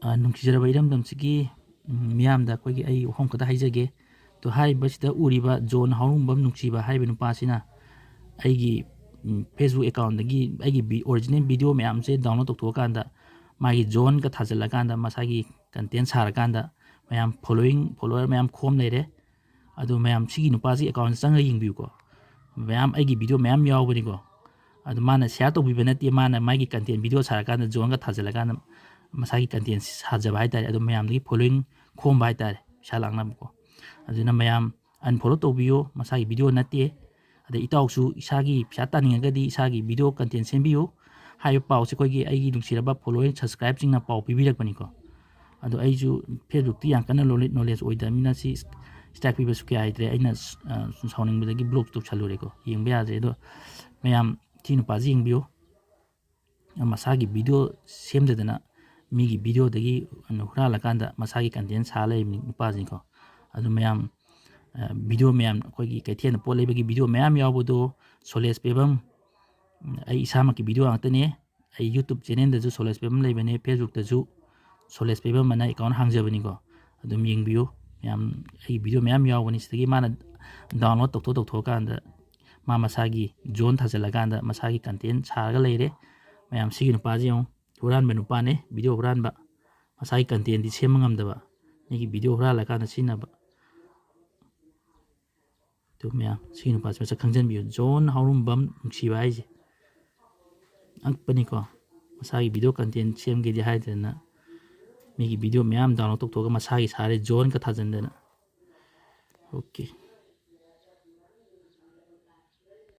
ꯅꯨꯡꯁꯤꯖꯔꯕ ꯏꯔꯝꯗꯝꯁꯤꯒꯤ ꯃꯤꯌꯥꯝꯗ ꯑꯩꯈꯣꯏꯒꯤ ꯑꯩ ꯋꯥꯐꯝ ꯈꯛꯇ ꯍꯥꯏꯖꯒꯦ ꯇꯣ ꯍꯥꯏꯔꯤꯕꯁꯤꯗ ꯎꯔꯤꯕ ꯖꯣꯟ ꯍꯥꯎꯔꯨꯡꯕꯝ ꯅꯨꯡꯁꯤꯕ ꯍꯥꯏꯔꯤꯕ ꯅꯨꯄꯥꯁꯤꯅ ꯑꯩꯒꯤ ꯐꯦꯁꯕꯨꯛ ꯑꯦꯀꯥꯎꯟꯗꯒꯤ ꯑꯩꯒꯤ ꯑꯣꯔꯤꯖꯤꯅꯦꯜ ꯚꯤꯗꯤꯑꯣ ꯃꯌꯥꯝꯁꯦ ꯗꯥꯎꯟꯂꯣꯗ ꯇꯧꯊꯣꯛꯑꯀꯥꯟꯗ ꯃꯥꯒꯤ ꯖꯣꯟꯒ ꯊꯥꯖꯤꯜꯂꯀꯥꯟꯗ ꯃꯁꯥꯒꯤ ꯀꯟꯇꯦꯟ ꯁꯥꯔꯀꯥꯟꯗ ꯃꯌꯥꯝ ꯐꯣꯂꯣꯋꯔ ꯃꯌꯥꯝ ꯈꯣꯝ ꯂꯩꯔꯦ ꯑꯗꯣ ꯃꯌꯥꯝ ꯁꯤꯒꯤ ꯅꯨꯄꯥꯁꯤ ꯑꯦꯀꯥꯎꯟꯗ ꯆꯪꯉꯒ ꯌꯦꯡꯕꯤꯌꯨꯀꯣ ꯃꯌꯥꯝ ꯑꯩꯒꯤ ꯚꯤꯗꯤꯑꯣ ꯃꯌꯥꯝ ꯌꯥꯎꯕꯅꯤꯀꯣ ꯑꯗꯨ ꯃꯥꯅ ꯁꯤꯌꯥꯔ ꯇꯧꯕꯤꯕ ꯅꯠꯇꯦ ꯃꯥꯅ ꯃꯥꯒꯤ ꯀꯟꯇꯦꯟ ꯚꯤꯗꯤꯑꯣ ꯁꯥꯔꯀꯥꯟꯗ ꯖꯣꯟꯒ ꯊꯥꯖꯤꯜꯂꯀꯥꯟꯗ ꯃꯁꯥꯒꯤ ꯀꯟꯇꯦꯟ ꯁꯥꯖꯕ ꯍꯥꯏꯇꯥꯔꯦ ꯑꯗꯨ ꯃꯌꯥꯝꯗꯒꯤ ꯐꯣꯂꯣꯋꯤꯡ ꯈꯣꯝꯕ ꯍꯥꯏꯇꯥꯔꯦ ꯄꯩꯁꯥ ꯂꯥꯛꯅꯕꯀꯣ ꯑꯗꯨꯅ ꯃꯌꯥꯝ ꯑꯟꯐꯣꯂꯣ ꯇꯧꯕꯤꯌꯣ ꯃꯁꯥꯒꯤ ꯚꯤꯗꯤꯑꯣ ꯅꯠꯇꯦ ꯑꯗꯩ ꯏꯇꯥꯎꯁꯨ ꯏꯁꯥꯒꯤ ꯄꯩꯁꯥ ꯇꯥꯅꯤꯡꯉꯒꯗꯤ ꯏꯁꯥꯒꯤ ꯚꯤꯗꯤꯑꯣ ꯀꯟꯇꯦꯟ ꯁꯦꯝꯕꯤꯌꯨ ꯍꯥꯏꯔꯤꯕ ꯄꯥꯎꯁꯦ ꯑꯩꯒꯤ ꯅꯨꯡꯁꯤꯔꯕ ꯐꯣꯂꯣꯋꯤꯡ ꯁꯕꯁꯀ꯭ꯔꯥꯏꯕꯁꯤꯡꯅ ꯄꯥꯎ ꯄꯤꯕꯤꯔꯛꯄꯅꯤꯀꯣ ꯑꯗꯣ ꯑꯩꯁꯨ ꯐꯦꯁꯕꯨꯛꯇꯤ ꯌꯥꯝ ꯀꯟꯅ ꯅꯣꯂꯦꯖ ꯑꯣꯏꯗꯕꯅꯤꯅ ꯁꯤ ꯁ꯭ꯇ꯭ꯔꯥꯏꯛ ꯄꯤꯕꯁꯨ ꯀꯌꯥ ꯍꯩꯇ꯭ꯔꯦ ꯑꯩꯅ ꯁꯥꯎꯅꯤꯡꯕꯗꯒꯤ ꯕ꯭ꯂꯣꯛ ꯇꯧꯁꯜꯂꯨꯔꯦꯀꯣ ꯌꯦꯡꯕ ꯌꯥꯗ꯭ꯔꯦ ꯑꯗꯣ ꯃꯌꯥꯝ ꯁꯤ ꯅꯨꯄꯥꯁꯤ ꯌꯦꯡꯕꯤꯌꯨ ꯃꯁꯥꯒꯤ ꯚꯤꯗꯤꯑꯣ ꯁꯦꯝꯗꯗꯅ ꯃꯤꯒꯤ ꯚꯤꯗꯤꯑꯣꯗꯒꯤ ꯍꯨꯔꯥꯜꯂꯀꯥꯟꯗ ꯃꯁꯥꯒꯤ ꯀꯟꯇꯦꯟ ꯁꯥ ꯂꯩꯕꯅꯤ ꯅꯨꯄꯥꯁꯤꯡꯀꯣ ꯑꯗꯨ ꯃꯌꯥꯝ ꯚꯤꯗꯤꯑꯣ ꯃꯌꯥꯝ ꯑꯩꯈꯣꯏꯒꯤ ꯀꯩꯊꯦꯜꯗ ꯄꯣꯠ ꯂꯩꯕꯒꯤ ꯚꯤꯗꯤꯑꯣ ꯃꯌꯥꯝ ꯌꯥꯎꯕꯗꯣ ꯁꯣꯂꯦꯖ ꯄꯤꯕꯝ ꯑꯩ ꯏꯁꯥꯃꯛꯀꯤ ꯚꯤꯗꯤꯑꯣ ꯉꯥꯛꯇꯅꯦ ꯑꯩ ꯌꯨꯇꯨꯕ ꯆꯦꯅꯦꯜꯗꯁꯨ ꯁꯣꯂꯦꯖ ꯄꯤꯕꯝ ꯂꯩꯕꯅꯦ ꯐꯦꯁꯕꯨꯛꯇꯁꯨ ꯁꯣꯂꯦꯖ ꯄꯤꯕꯝ ꯑꯅ ꯑꯦꯀꯥꯎꯟ ꯍꯥꯡꯖꯕꯅꯤꯀꯣ ꯑꯗꯨꯝ ꯌꯦꯡꯕꯤꯌꯨ ꯃꯌꯥꯝ ꯑꯩꯒꯤ ꯚꯤꯗꯤꯑꯣ ꯃꯌꯥꯝ ꯌꯥꯎꯕꯅꯤ ꯁꯤꯗꯒꯤ ꯃꯥꯅ ꯗꯥꯎꯟꯂꯣꯗ ꯇꯧꯊꯣꯛꯑꯀꯥꯟꯗ ꯃꯥ ꯃꯁꯥꯒꯤ ꯖꯣꯟ ꯊꯥꯖꯤꯜꯂꯀꯥꯟꯗ ꯃꯁꯥꯒꯤ ꯀꯟꯇꯦꯟ ꯁꯥꯔꯒ ꯂꯩꯔꯦ ꯃꯌꯥꯝ ꯁꯤꯒꯤ ꯅꯨꯄꯥꯁꯤ ꯌꯦꯡꯉꯨ ꯍꯨꯔꯥꯟꯕ ꯅꯨꯄꯥꯅꯦ ꯚꯤꯗꯤꯑꯣ ꯍꯨꯔꯥꯟꯕ ꯃꯁꯥꯒꯤ ꯀꯟꯇꯦꯟꯗꯤ ꯁꯦꯝꯕ ꯉꯝꯗꯕ ꯃꯤꯒꯤ ꯚꯤꯗꯤꯑꯣ ꯍꯨꯔꯥꯜꯂꯀꯥꯟꯗ ꯁꯤꯖꯤꯟꯅꯕ ꯑꯗꯨ ꯃꯌꯥꯝ ꯁꯤꯒꯤ ꯅꯨꯄꯥꯁꯤ ꯃꯁꯛ ꯈꯪꯖꯟꯕꯤꯌꯨ ꯖꯣꯟ ꯍꯥꯎꯔꯨꯡꯕꯝ ꯅꯨꯡꯁꯤꯕ ꯍꯥꯏꯁꯦ ꯑꯉꯛꯄꯅꯤꯀꯣ ꯃꯁꯥꯒꯤ ꯚꯤꯗꯤꯑꯣ ꯀꯟꯇꯦꯟ ꯁꯦꯝꯒꯦꯗꯤ ꯍꯥꯏꯗꯅ ꯃꯤꯒꯤ ꯚꯤꯗꯤꯑꯣ ꯃꯌꯥꯝ ꯗꯥꯎꯟꯂꯣꯗ ꯇꯧꯊꯣꯛꯑꯒ ꯃꯁꯥꯒꯤ ꯁꯥꯔꯦ ꯖꯣꯟꯒ ꯊꯥꯖꯤꯟꯗꯅ ꯑꯣꯀꯦ